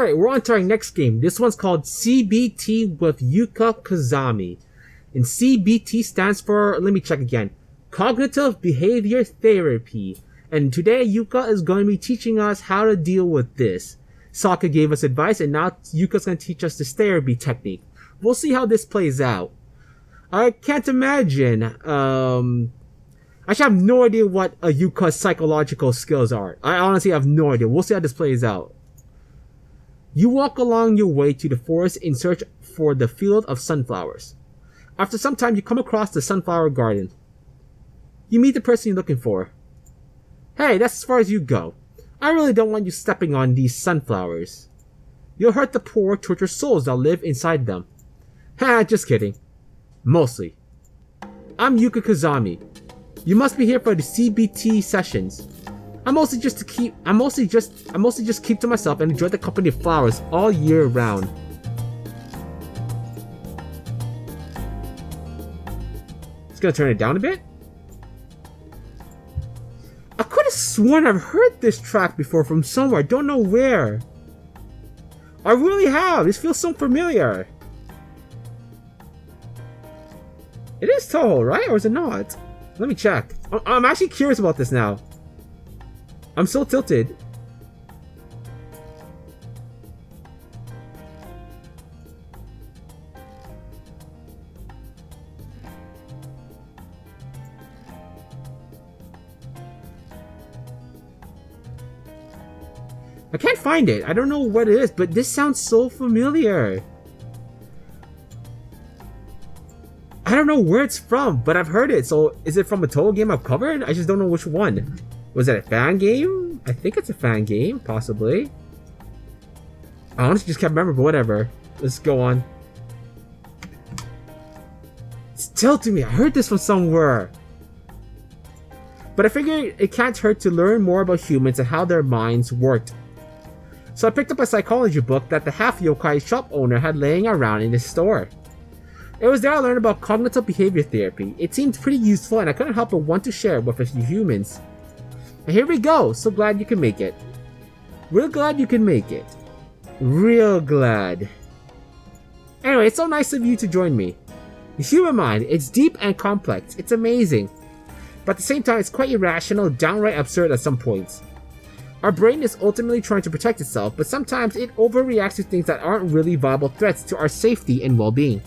Alright, we're on to our next game. This one's called CBT with Yuuka Kazami. And CBT stands for, let me check again, Cognitive Behavior Therapy. And today Yuuka is going to be teaching us how to deal with this. Sokka gave us advice and now Yuuka's going to teach us this therapy technique. We'll see how this plays out. I can't imagine. I should have no idea what Yuuka's psychological skills are. I honestly have no idea. We'll see how this plays out. You walk along your way to the forest in search for the field of sunflowers. After some time, you come across the sunflower garden. You meet the person you're looking for. Hey, that's as far as you go. I really don't want you stepping on these sunflowers. You'll hurt the poor, tortured souls that live inside them. Ha, just kidding. Mostly. I'm Yuuka Kazami. You must be here for the CBT sessions. I mostly just keep to myself and enjoy the company of flowers all year round. It's gonna turn it down a bit. I could have sworn I've heard this track before from somewhere. I don't know where. I really have. This feels so familiar. It is Touhou, right? Or is it not? Let me check. I'm actually curious about this now. I'm so tilted. I can't find it. I don't know what it is, but this sounds so familiar. I don't know where it's from, but I've heard it. So is it from a Touhou game I've covered? I just don't know which one. Was it a fan game? I think it's a fan game, possibly. I honestly just can't remember, but whatever. Let's go on. It's tilting me. I heard this from somewhere. But I figured it can't hurt to learn more about humans and how their minds worked. So I picked up a psychology book that the half-yokai shop owner had laying around in his store. It was there I learned about cognitive behavior therapy. It seemed pretty useful and I couldn't help but want to share it with a few humans. And here we go. So glad you can make it. Real glad you can make it. Real glad. Anyway, it's so nice of you to join me. The human mind, it's deep and complex. It's amazing. But at the same time, it's quite irrational, downright absurd at some points. Our brain is ultimately trying to protect itself, but sometimes it overreacts to things that aren't really viable threats to our safety and well-being.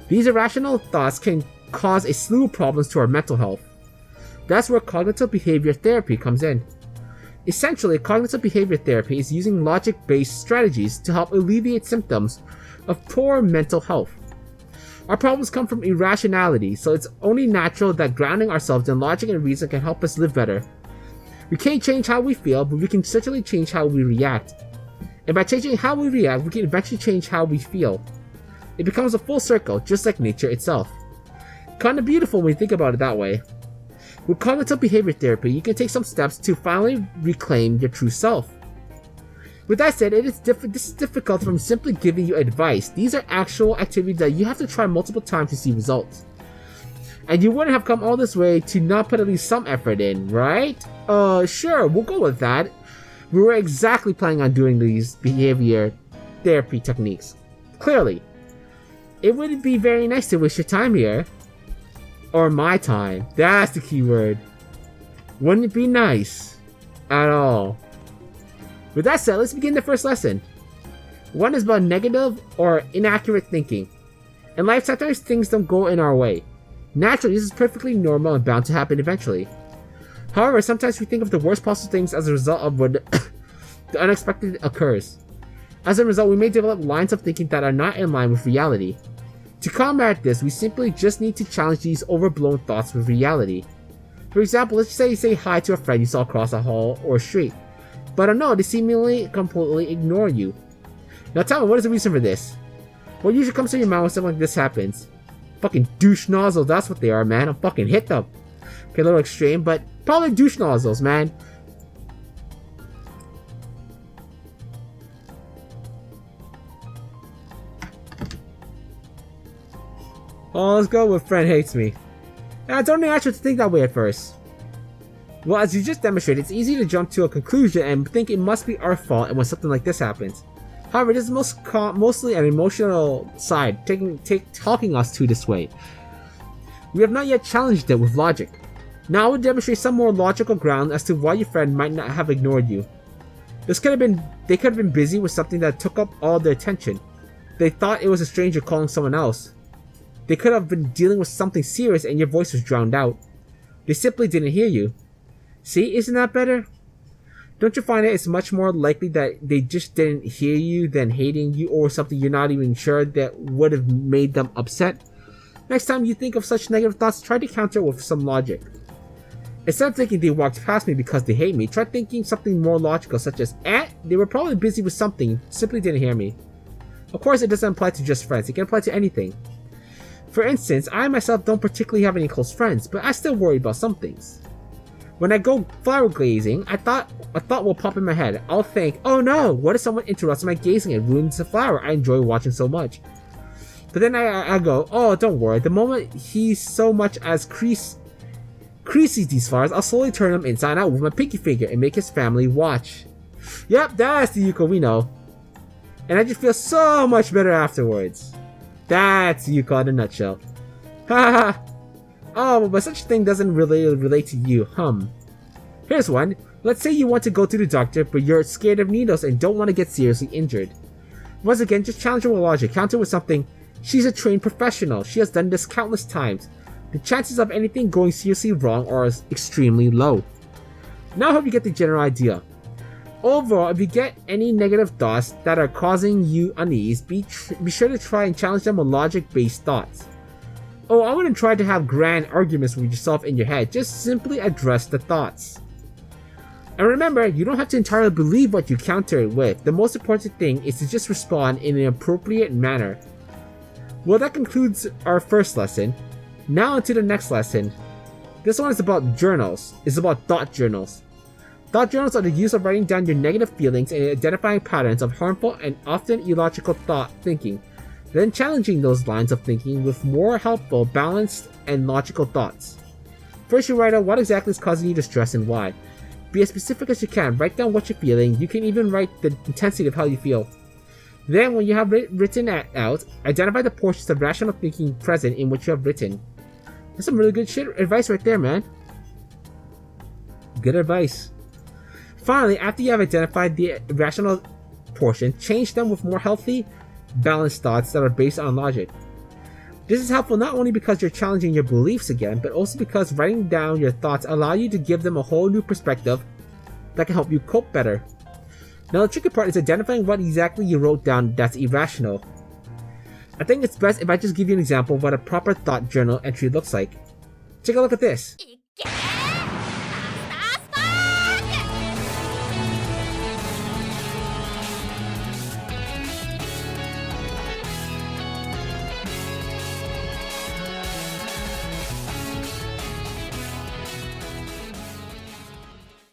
These irrational thoughts can cause a slew of problems to our mental health. That's where cognitive behavior therapy comes in. Essentially, cognitive behavior therapy is using logic-based strategies to help alleviate symptoms of poor mental health. Our problems come from irrationality, so it's only natural that grounding ourselves in logic and reason can help us live better. We can't change how we feel, but we can certainly change how we react. And by changing how we react, we can eventually change how we feel. It becomes a full circle, just like nature itself. Kinda beautiful when you think about it that way. With cognitive behavior therapy, you can take some steps to finally reclaim your true self. With that said, this is difficult from simply giving you advice. These are actual activities that you have to try multiple times to see results. And you wouldn't have come all this way to not put at least some effort in, right? Sure, we'll go with that. We were exactly planning on doing these behavior therapy techniques. Clearly. It wouldn't be very nice to waste your time here. Or my time. That's the key word. Wouldn't it be nice? At all. With that said, let's begin the first lesson. One is about negative or inaccurate thinking. In life, sometimes things don't go in our way. Naturally, this is perfectly normal and bound to happen eventually. However, sometimes we think of the worst possible things as a result of when the unexpected occurs. As a result, we may develop lines of thinking that are not in line with reality. To combat this, we simply just need to challenge these overblown thoughts with reality. For example, let's say you say hi to a friend you saw across a hall or street, but no, they seemingly completely ignore you. Now tell me, what is the reason for this? What usually comes to your mind when something like this happens? Fucking douche nozzles, that's what they are, man. I'm fucking hit them. Okay, a little extreme, but probably douche nozzles, man. Oh, let's go with friend hates me. Now, it's only natural to think that way at first. Well, as you just demonstrated, it's easy to jump to a conclusion and think it must be our fault and when something like this happens. However, this is mostly an emotional side, talking us to this way. We have not yet challenged it with logic. Now I will demonstrate some more logical ground as to why your friend might not have ignored you. They could have been busy with something that took up all their attention. They thought it was a stranger calling someone else. They could have been dealing with something serious and your voice was drowned out. They simply didn't hear you. See, isn't that better? Don't you find it's much more likely that they just didn't hear you than hating you or something you're not even sure that would have made them upset? Next time you think of such negative thoughts, try to counter it with some logic. Instead of thinking they walked past me because they hate me, try thinking something more logical such as, they were probably busy with something, simply didn't hear me. Of course, it doesn't apply to just friends, it can apply to anything. For instance, I myself don't particularly have any close friends, but I still worry about some things. When I go flower gazing, a thought will pop in my head. I'll think, oh no, what if someone interrupts my gazing and ruins the flower I enjoy watching so much? But then I go, oh, don't worry, the moment he so much as creases these flowers, I'll slowly turn them inside out with my pinky finger and make his family watch. Yep, that's the Yuuka we know. And I just feel so much better afterwards. That's Yuuka in a nutshell. Haha. Oh, but such a thing doesn't really relate to you, Here's one. Let's say you want to go to the doctor, but you're scared of needles and don't want to get seriously injured. Once again, just challenge her with logic. Counter with something. She's a trained professional. She has done this countless times. The chances of anything going seriously wrong are extremely low. Now I hope you get the general idea. Overall, if you get any negative thoughts that are causing you unease, be sure to try and challenge them with logic-based thoughts. Oh, I wouldn't try to have grand arguments with yourself in your head, just simply address the thoughts. And remember, you don't have to entirely believe what you counter it with. The most important thing is to just respond in an appropriate manner. Well, that concludes our first lesson. Now onto the next lesson. This one is about journals. It's about thought journals. Thought journals are the use of writing down your negative feelings and identifying patterns of harmful and often illogical thinking, then challenging those lines of thinking with more helpful, balanced, and logical thoughts. First, you write out what exactly is causing you distress and why. Be as specific as you can. Write down what you're feeling. You can even write the intensity of how you feel. Then, when you have written out, identify the portions of rational thinking present in what you have written. That's some really good advice right there, man. Good advice. Finally, after you have identified the rational portion, change them with more healthy, balanced thoughts that are based on logic. This is helpful not only because you're challenging your beliefs again, but also because writing down your thoughts allow you to give them a whole new perspective that can help you cope better. Now the tricky part is identifying what exactly you wrote down that's irrational. I think it's best if I just give you an example of what a proper thought journal entry looks like. Take a look at this.